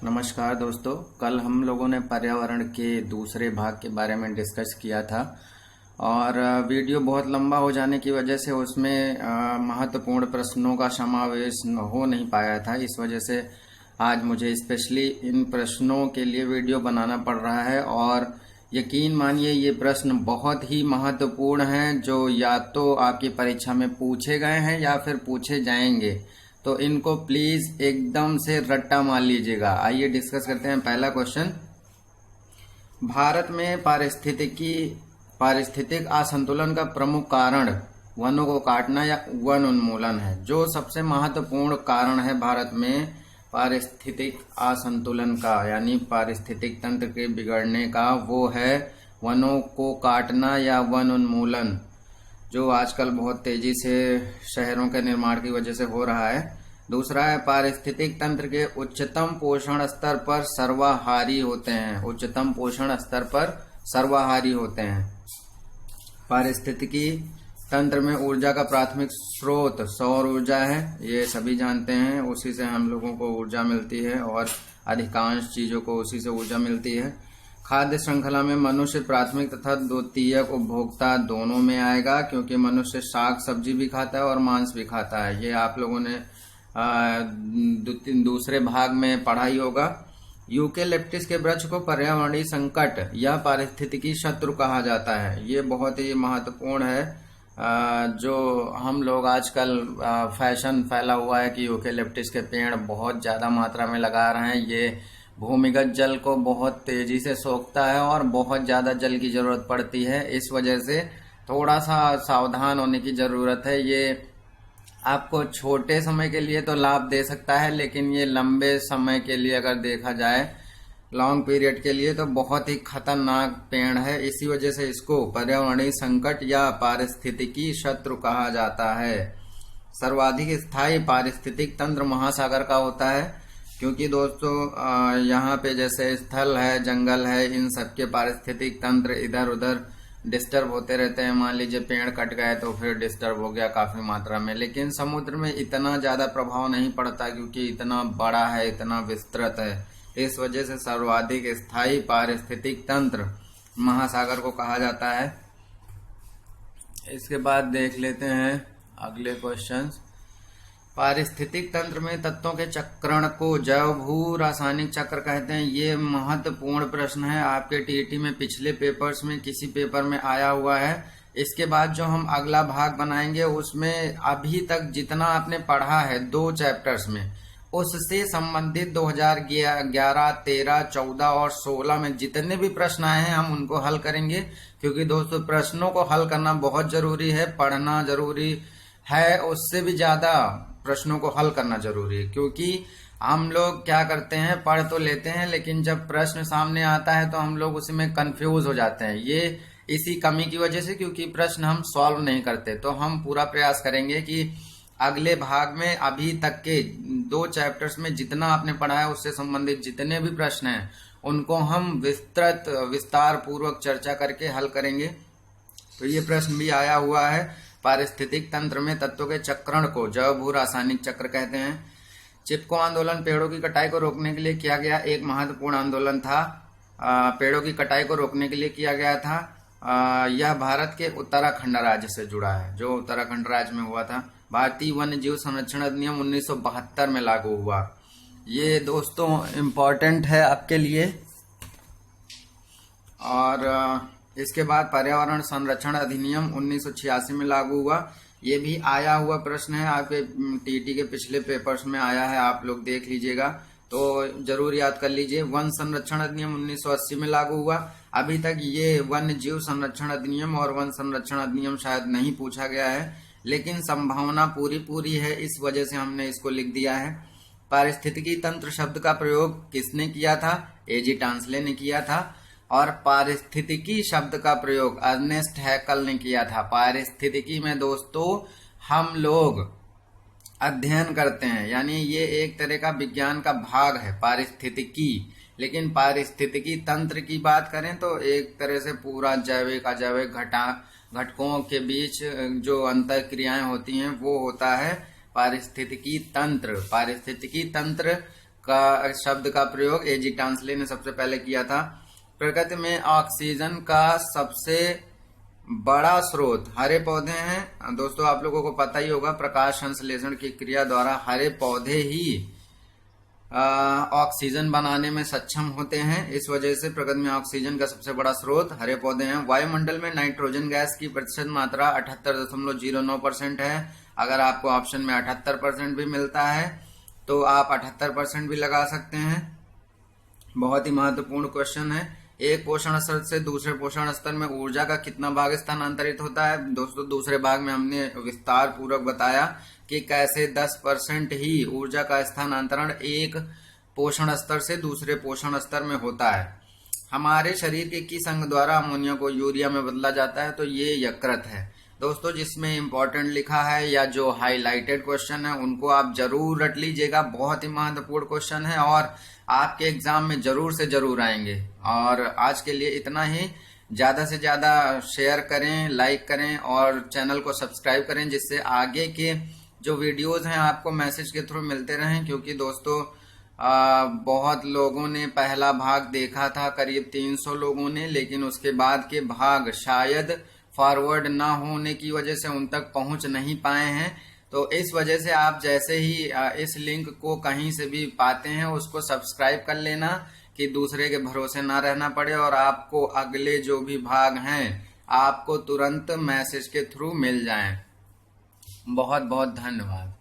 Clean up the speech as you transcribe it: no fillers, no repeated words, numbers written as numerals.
नमस्कार दोस्तों। कल हम लोगों ने पर्यावरण के दूसरे भाग के बारे में डिस्कस किया था और वीडियो बहुत लंबा हो जाने की वजह से उसमें महत्वपूर्ण प्रश्नों का समावेश हो नहीं पाया था। इस वजह से आज मुझे स्पेशली इन प्रश्नों के लिए वीडियो बनाना पड़ रहा है और यकीन मानिए ये प्रश्न बहुत ही महत्वपूर्ण हैं जो या तो आपकी परीक्षा में पूछे गए हैं या फिर पूछे जाएंगे। तो इनको प्लीज एकदम से रट्टा मार लीजिएगा। आइए डिस्कस करते हैं। पहला क्वेश्चन, भारत में पारिस्थितिक असंतुलन का प्रमुख कारण वनों को काटना या वन उन्मूलन है। जो सबसे महत्वपूर्ण कारण है भारत में पारिस्थितिक असंतुलन का यानी पारिस्थितिक तंत्र के बिगड़ने का, वो है वनों को काटना या वन उन्मूलन, जो आजकल बहुत तेजी से शहरों के निर्माण की वजह से हो रहा है। दूसरा है पारिस्थितिक तंत्र के उच्चतम पोषण स्तर पर सर्वाहारी होते हैं। उच्चतम पोषण स्तर पर सर्वाहारी होते हैं। पारिस्थितिकी तंत्र में ऊर्जा का प्राथमिक स्रोत सौर ऊर्जा है, ये सभी जानते हैं। उसी से हम लोगों को ऊर्जा मिलती है और अधिकांश चीजों को उसी से ऊर्जा मिलती है। खाद्य श्रृंखला में मनुष्य प्राथमिक तथा द्वितीयक उपभोक्ता दोनों में आएगा, क्योंकि मनुष्य शाक सब्जी भी खाता है और मांस भी खाता है। ये आप लोगों ने दूसरे भाग में पढ़ा ही होगा। यूकेलिप्टस के वृक्ष को पर्यावरणीय संकट या पारिस्थितिकी शत्रु कहा जाता है। ये बहुत ही महत्वपूर्ण है। जो हम लोग आजकल फैशन फैला हुआ है कि यूकेलिप्टस के पेड़ बहुत ज्यादा मात्रा में लगा रहे हैं। ये भूमिगत जल को बहुत तेजी से सोखता है और बहुत ज्यादा जल की जरूरत पड़ती है। इस वजह से थोड़ा सा सावधान होने की जरूरत है। ये आपको छोटे समय के लिए तो लाभ दे सकता है, लेकिन ये लंबे समय के लिए अगर देखा जाए, लॉन्ग पीरियड के लिए, तो बहुत ही खतरनाक पेड़ है। इसी वजह से इसको पर्यावरणीय संकट या पारिस्थितिकी शत्रु कहा जाता है। सर्वाधिक स्थायी पारिस्थितिक तंत्र महासागर का होता है, क्योंकि दोस्तों यहाँ पे जैसे स्थल है, जंगल है, इन सबके पारिस्थितिक तंत्र इधर उधर डिस्टर्ब होते रहते हैं। मान लीजिए पेड़ कट गए तो फिर डिस्टर्ब हो गया काफी मात्रा में, लेकिन समुद्र में इतना ज्यादा प्रभाव नहीं पड़ता क्योंकि इतना बड़ा है, इतना विस्तृत है। इस वजह से सर्वाधिक स्थायी पारिस्थितिक तंत्र महासागर को कहा जाता है। इसके बाद देख लेते हैं अगले क्वेश्चंस। पारिस्थितिक तंत्र में तत्वों के चक्रण को जैव भू रासायनिक चक्र कहते हैं। ये महत्वपूर्ण प्रश्न है। आपके टीईटी में पिछले पेपर्स में किसी पेपर में आया हुआ है। इसके बाद जो हम अगला भाग बनाएंगे उसमें अभी तक जितना आपने पढ़ा है 2 चैप्टर्स में, उससे संबंधित 2011, 13, 14 और 16 में जितने भी प्रश्न आए हैं हम उनको हल करेंगे, क्योंकि दोस्तों प्रश्नों को हल करना बहुत जरूरी है। पढ़ना जरूरी है, उससे भी ज्यादा प्रश्नों को हल करना जरूरी है। क्योंकि हम लोग क्या करते हैं, पढ़ तो लेते हैं, लेकिन जब प्रश्न सामने आता है तो हम लोग उसमें कंफ्यूज हो जाते हैं। ये इसी कमी की वजह से, क्योंकि प्रश्न हम सॉल्व नहीं करते। तो हम पूरा प्रयास करेंगे कि अगले भाग में अभी तक के 2 चैप्टर्स में जितना आपने पढ़ा है उससे संबंधित जितने भी प्रश्न हैं उनको हम विस्तार पूर्वक चर्चा करके हल करेंगे। तो ये प्रश्न भी आया हुआ है। पारिस्थितिक तंत्र में तत्वों के चक्रण को जैव भू रासायनिक चक्र कहते हैं। चिपको आंदोलन पेड़ों की कटाई को रोकने के लिए किया गया एक महत्वपूर्ण आंदोलन था। पेड़ों की कटाई को रोकने के लिए किया गया था। यह भारत के उत्तराखंड राज्य से जुड़ा है, जो उत्तराखंड राज्य में हुआ था। भारतीय वन्य जीव संरक्षण अधिनियम 1972 में लागू हुआ। ये दोस्तों इम्पोर्टेंट है आपके लिए। और इसके बाद पर्यावरण संरक्षण अधिनियम 1986 में लागू हुआ। ये भी आया हुआ प्रश्न है, आपके टीटी के पिछले पेपर्स में आया है, आप लोग देख लीजिएगा तो जरूर याद कर लीजिए। वन संरक्षण अधिनियम 1980 में लागू हुआ। अभी तक ये वन्य जीव संरक्षण अधिनियम और वन संरक्षण अधिनियम शायद नहीं पूछा गया है, लेकिन संभावना पूरी है, इस वजह से हमने इसको लिख दिया है। पारिस्थितिकी तंत्र शब्द का प्रयोग किसने किया था? एजी टांसले ने किया था। और पारिस्थितिकी शब्द का प्रयोग अर्नेस्ट हैकल ने किया था। पारिस्थितिकी में दोस्तों हम लोग अध्ययन करते हैं, यानी ये एक तरह का विज्ञान का भाग है पारिस्थितिकी। लेकिन पारिस्थितिकी तंत्र की बात करें तो एक तरह से पूरा जैविक अजैविक घटकों के बीच जो अंतर क्रियाएं होती हैं वो होता है पारिस्थितिकी तंत्र। पारिस्थितिकी तंत्र का शब्द का प्रयोग एजी टांसले ने सबसे पहले किया था। प्रकृति में ऑक्सीजन का सबसे बड़ा स्रोत हरे पौधे हैं। दोस्तों आप लोगों को पता ही होगा, प्रकाश संश्लेषण की क्रिया द्वारा हरे पौधे ही ऑक्सीजन बनाने में सक्षम होते हैं। इस वजह से प्रकृति में ऑक्सीजन का सबसे बड़ा स्रोत हरे पौधे हैं। वायुमंडल में नाइट्रोजन गैस की प्रतिशत मात्रा 78.09% है। अगर आपको ऑप्शन में 78% भी मिलता है तो आप 78% भी लगा सकते हैं। बहुत ही महत्वपूर्ण क्वेश्चन है। एक पोषण स्तर से दूसरे पोषण स्तर में ऊर्जा का कितना भाग स्थानांतरित होता है? दोस्तों दूसरे भाग में हमने विस्तार पूर्वक बताया कि कैसे 10% ही ऊर्जा का स्थानांतरण एक पोषण स्तर से दूसरे पोषण स्तर में होता है। हमारे शरीर के किस अंग द्वारा अमोनिया को यूरिया में बदला जाता है? तो ये यकृत है। दोस्तों जिसमें इंपॉर्टेंट लिखा है या जो हाईलाइटेड क्वेश्चन है उनको आप जरूर रट लीजिएगा। बहुत ही महत्वपूर्ण क्वेश्चन है और आपके एग्जाम में जरूर से जरूर आएंगे। और आज के लिए इतना ही। ज्यादा से ज्यादा शेयर करें, लाइक करें और चैनल को सब्सक्राइब करें, जिससे आगे के जो वीडियोस हैं आपको मैसेज के थ्रू मिलते रहें। क्योंकि दोस्तों बहुत लोगों ने पहला भाग देखा था, करीब 300 लोगों ने, लेकिन उसके बाद के भाग शायद फॉरवर्ड ना होने की वजह से उन तक पहुंच नहीं पाए हैं। तो इस वजह से आप जैसे ही इस लिंक को कहीं से भी पाते हैं उसको सब्सक्राइब कर लेना कि दूसरे के भरोसे ना रहना पड़े और आपको अगले जो भी भाग हैं आपको तुरंत मैसेज के थ्रू मिल जाएं। बहुत बहुत धन्यवाद।